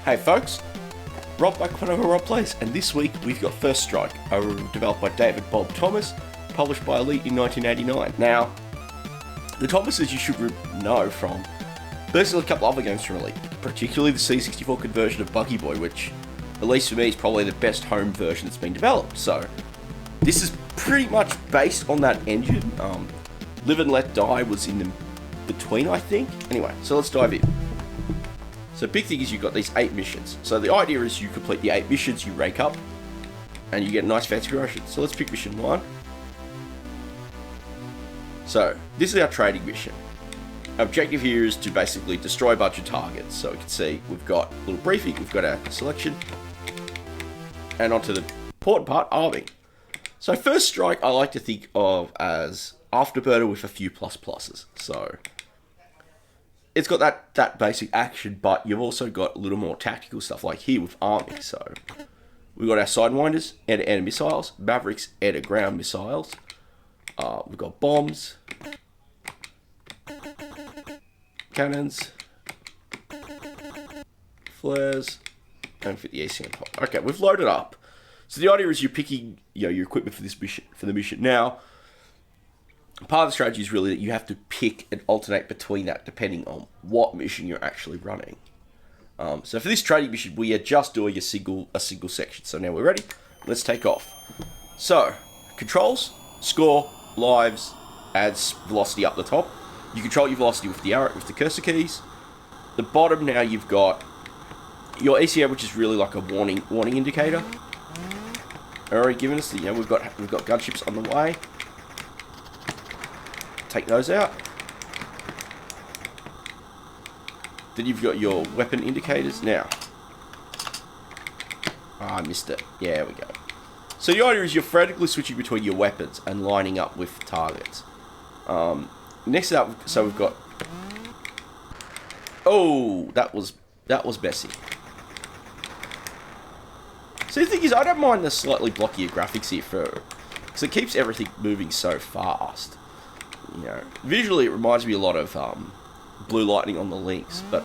Hey folks, Rob back on Rob Plays, and this week we've got First Strike, developed by David Bob Thomas, published by Elite in 1989. Now, the Thomases you should know from basically a couple other games from Elite, particularly the C64 conversion of Buggy Boy, which, at least for me, is probably the best home version that's been developed. So, this is pretty much based on that engine. Live and Let Die was in the between, I think. Anyway, so let's dive in. So big thing is you've got these 8 missions. So the idea is you complete the 8 missions, you rank up, and you get a nice fancy promotion. So let's pick mission 1. So this is our trading mission. Our objective here is to basically destroy a bunch of targets. So we can see we've got a little briefing, we've got our selection, and onto the important part, arming. So First Strike I like to think of as Afterburner with a few pluses. So it's got that basic action, but you've also got a little more tactical stuff, like here with arming. So we've got our Sidewinders, air-to-air missiles, Mavericks, air-to-ground missiles. We've got bombs, cannons, flares, and for the ECM pod. Okay, we've loaded up. So the idea is you're picking, your equipment for this mission, for the mission. Now, part of the strategy is really that you have to pick and alternate between that depending on what mission you're actually running. So for this trading mission, we are just doing a single section. So now we're ready. Let's take off. So controls, score, lives, adds velocity up the top. You control your velocity with the arrow, with the cursor keys. The bottom now you've got your ECM, which is really like a warning indicator. Already given us the, we've got gunships on the way. Take those out. Then you've got your weapon indicators. Now, I missed it. Yeah, there we go. So the idea is you're frantically switching between your weapons and lining up with targets. Next up, so we've got. Oh, that was messy. So the thing is, I don't mind the slightly blockier graphics here because it keeps everything moving so fast. Visually it reminds me a lot of Blue Lightning on the Lynx, but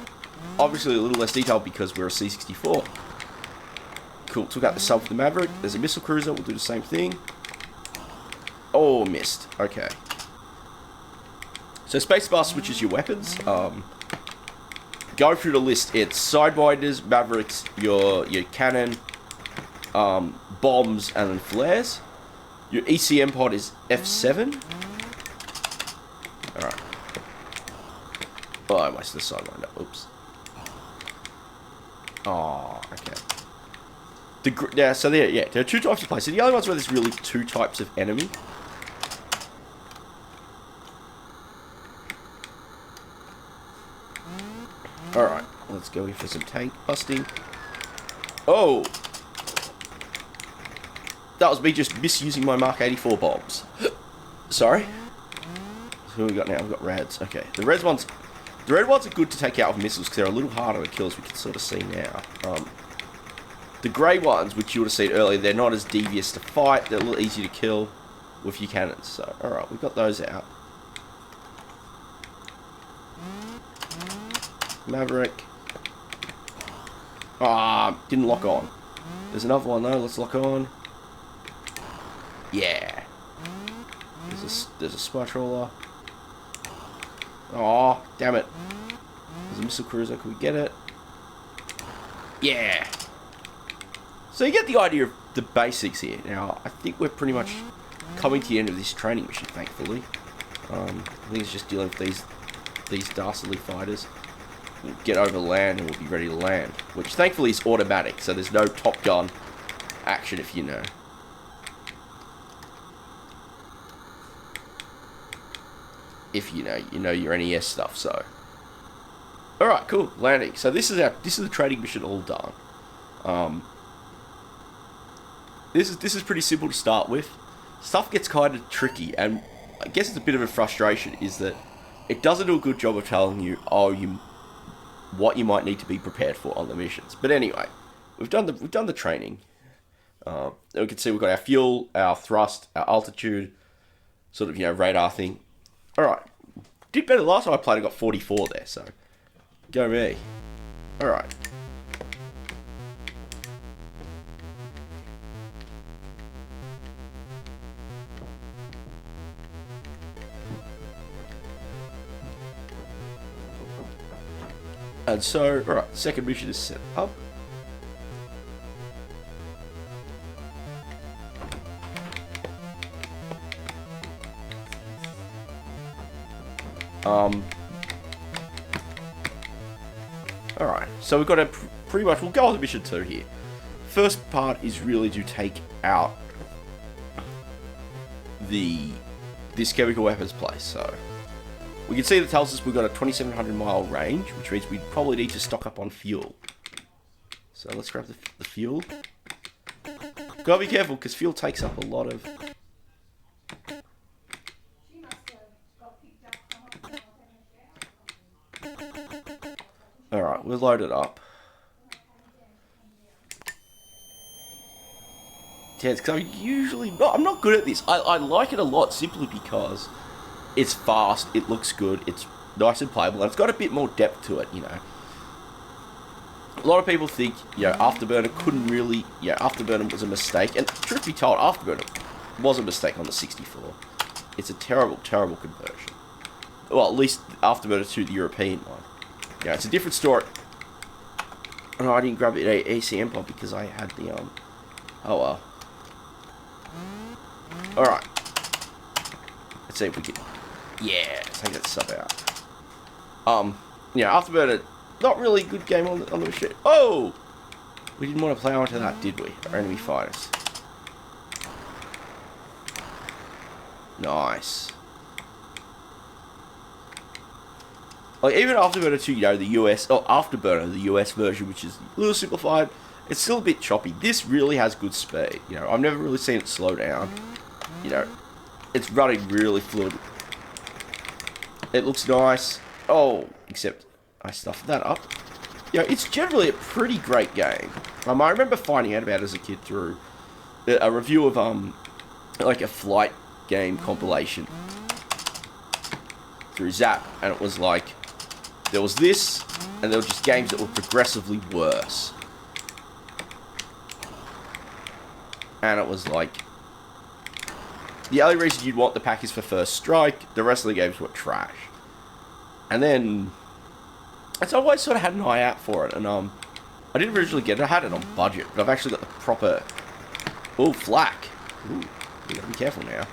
obviously a little less detailed because we're a C64. Cool, took out the sub for the Maverick. There's a missile cruiser, we'll do the same thing. Oh, missed. Okay. So spacebar switches your weapons. Go through the list. It's Sidewinders, Mavericks, your cannon, bombs, and then flares. Your ECM pod is F7. Alright. Oh, I wasted the Sidewinder. Oops. Oh, okay. So there are 2 types of play. So the other ones where there's really 2 types of enemy. Alright, let's go in for some tank busting. Oh! That was me just misusing my Mark 84 bombs. Sorry? Who we got now? We've got Rads. Okay. The red ones are good to take out with missiles because they're a little harder to kill, as we can sort of see now. The grey ones, which you would have seen earlier, they're not as devious to fight. They're a little easier to kill with your cannons. So, alright, we've got those out. Maverick. Didn't lock on. There's another one though. Let's lock on. Yeah. There's a spy trawler. Oh, damn it. There's a missile cruiser. Can we get it? Yeah. So you get the idea of the basics here. Now, I think we're pretty much coming to the end of this training mission, thankfully. I think it's just dealing with these dastardly fighters. We'll get over land and we'll be ready to land. Which, thankfully, is automatic, so there's no Top Gun action, if you know. If you know your NES stuff. So, all right, cool, landing. So this is the trading mission all done. This is pretty simple to start with. Stuff gets kind of tricky, and I guess it's a bit of a frustration is that it doesn't do a good job of telling you what you might need to be prepared for on the missions. But anyway, we've done the training. We can see we've got our fuel, our thrust, our altitude, sort of radar thing. Alright, did better last time I played. I got 44 there, so go me. Alright, And so, alright, second mission is set up. Alright, so we've got a pretty much, we'll go on to mission 2 here. First part is really to take out this chemical weapons place. So we can see that tells us we've got a 2,700 mile range, which means we probably need to stock up on fuel. So let's grab the fuel. Gotta be careful because fuel takes up a lot of. Alright, we're loaded up. Yeah, because I'm not good at this. I like it a lot simply because it's fast, it looks good, it's nice and playable, and it's got a bit more depth to it, you know. A lot of people think, you know, Afterburner couldn't really, you know, Afterburner was a mistake, and truth be told, Afterburner was a mistake on the 64. It's a terrible, terrible conversion. Well, at least Afterburner to the European one. Yeah, it's a different story. And I didn't grab it ECM pod because I had the, oh well. Alright. Let's see if we can, yeah, take that sub out. Yeah, Afterburner, not really a good game on the machine. Oh! We didn't want to play onto that, did we? Our enemy fighters. Nice. Like, even Afterburner 2, you know, the US, oh, Afterburner, the US version, which is a little simplified, it's still a bit choppy. This really has good speed, you know, I've never really seen it slow down. You know, it's running really fluid. It looks nice. Oh, except I stuffed that up. You know, it's generally a pretty great game. I remember finding out about it as a kid through a review of, like a flight game compilation through Zap, and it was like, there was this, and there were just games that were progressively worse. And it was like, the only reason you'd want the pack is for First Strike, the rest of the games were trash. And then, so I've always sort of had an eye out for it, and I didn't originally get it, I had it on budget, but I've actually got the proper, oh, flak. Ooh, you gotta be careful now.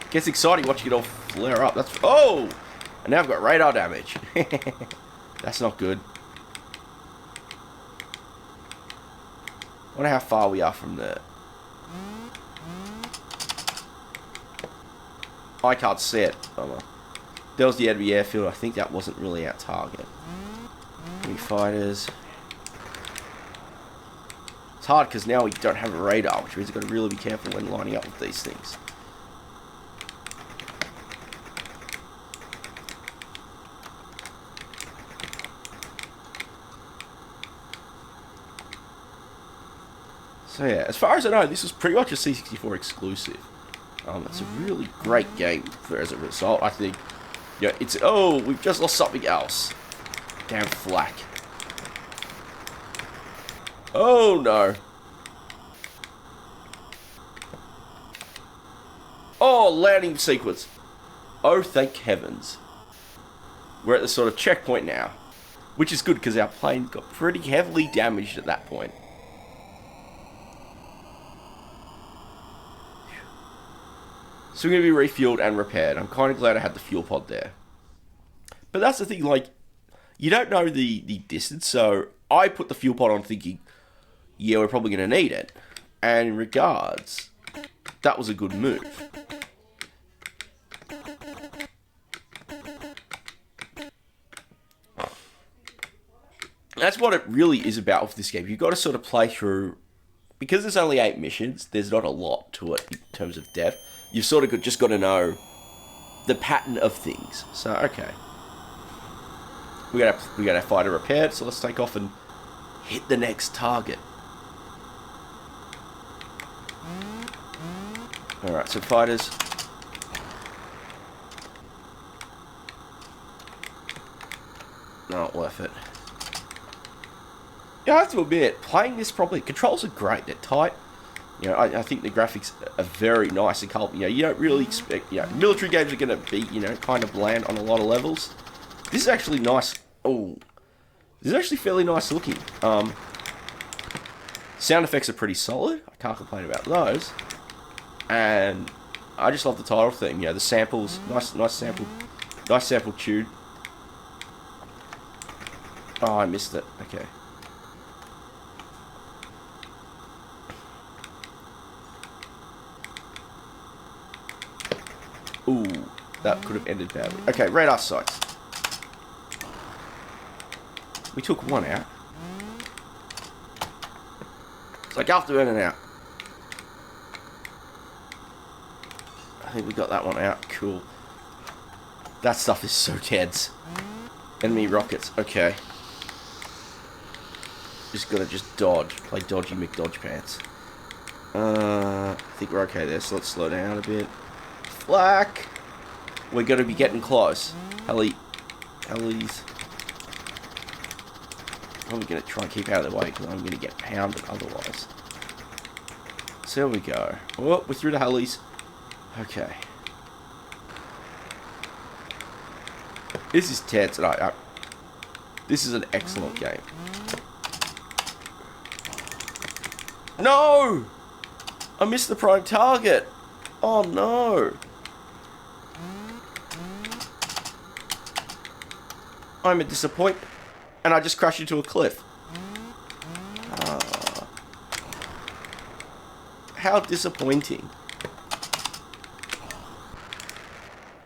Gets exciting watching it all flare up. That's, oh! And now I've got radar damage. That's not good. I wonder how far we are from there. I can't see it. Oh well. There was the enemy airfield. I think that wasn't really our target. Enemy fighters. It's hard because now we don't have a radar, which means we've got to really be careful when lining up with these things. So yeah, as far as I know, this is pretty much a C64 exclusive. It's a really great game as a result, I think. Yeah, it's, oh, we've just lost something else. Damn flak. Oh no. Oh, landing sequence. Oh, thank heavens. We're at the sort of checkpoint now. Which is good because our plane got pretty heavily damaged at that point. So we're going to be refueled and repaired. I'm kind of glad I had the fuel pod there. But that's the thing, like, you don't know the distance, so I put the fuel pod on thinking, yeah, we're probably going to need it. And in regards, that was a good move. That's what it really is about with this game. You've got to sort of play through, because there's only 8 missions, there's not a lot to it in terms of depth. You've sort of just got to know the pattern of things. So, okay. We got our fighter repaired, so let's take off and hit the next target. Alright, so fighters. Not worth it. Yeah, I have to admit, playing this properly, controls are great, they're tight. You know, I think the graphics are very nice and colorful. You know, you don't really expect, you know, military games are going to be, you know, kind of bland on a lot of levels. This is actually nice. Oh, this is actually fairly nice looking. Sound effects are pretty solid. I can't complain about those. And I just love the title theme. You know, the samples, nice sample tune. Oh, I missed it. Okay. Ooh, that could have ended badly. Okay, radar sights. We took one out. It's like afterburning out. I think we got that one out. Cool. That stuff is so tense. Enemy rockets. Okay. Just gotta just dodge. Play dodgy McDodge pants. I think we're okay there, so let's slow down a bit. Flak! We're gonna be getting close. Hellies. I'm gonna try and keep out of the way because I'm gonna get pounded otherwise. So there we go. Oh, we're through the Hellies. Okay. This is tense, and this is an excellent game. No! I missed the prime target. Oh no. I'm a disappointment. And I just crashed into a cliff. How disappointing.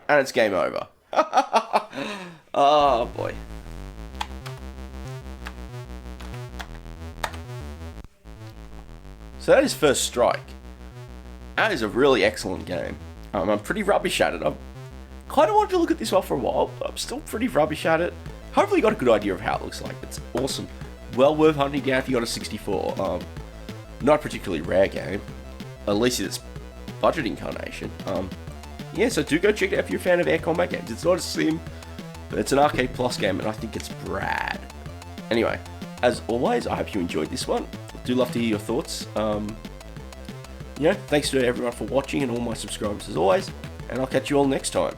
And it's game over. Oh boy. So that is First Strike. That is a really excellent game. I'm pretty rubbish at it. I kind of wanted to look at this one for a while, but I'm still pretty rubbish at it. Hopefully you got a good idea of how it looks like. It's awesome. Well worth hunting down if you got a 64. Not a particularly rare game. At least in its budget incarnation. Yeah, so do go check it out if you're a fan of air combat games. It's not a sim, but it's an Arcade Plus game, and I think it's rad. Anyway, as always, I hope you enjoyed this one. I do love to hear your thoughts. You know, thanks to everyone for watching and all my subscribers as always, and I'll catch you all next time.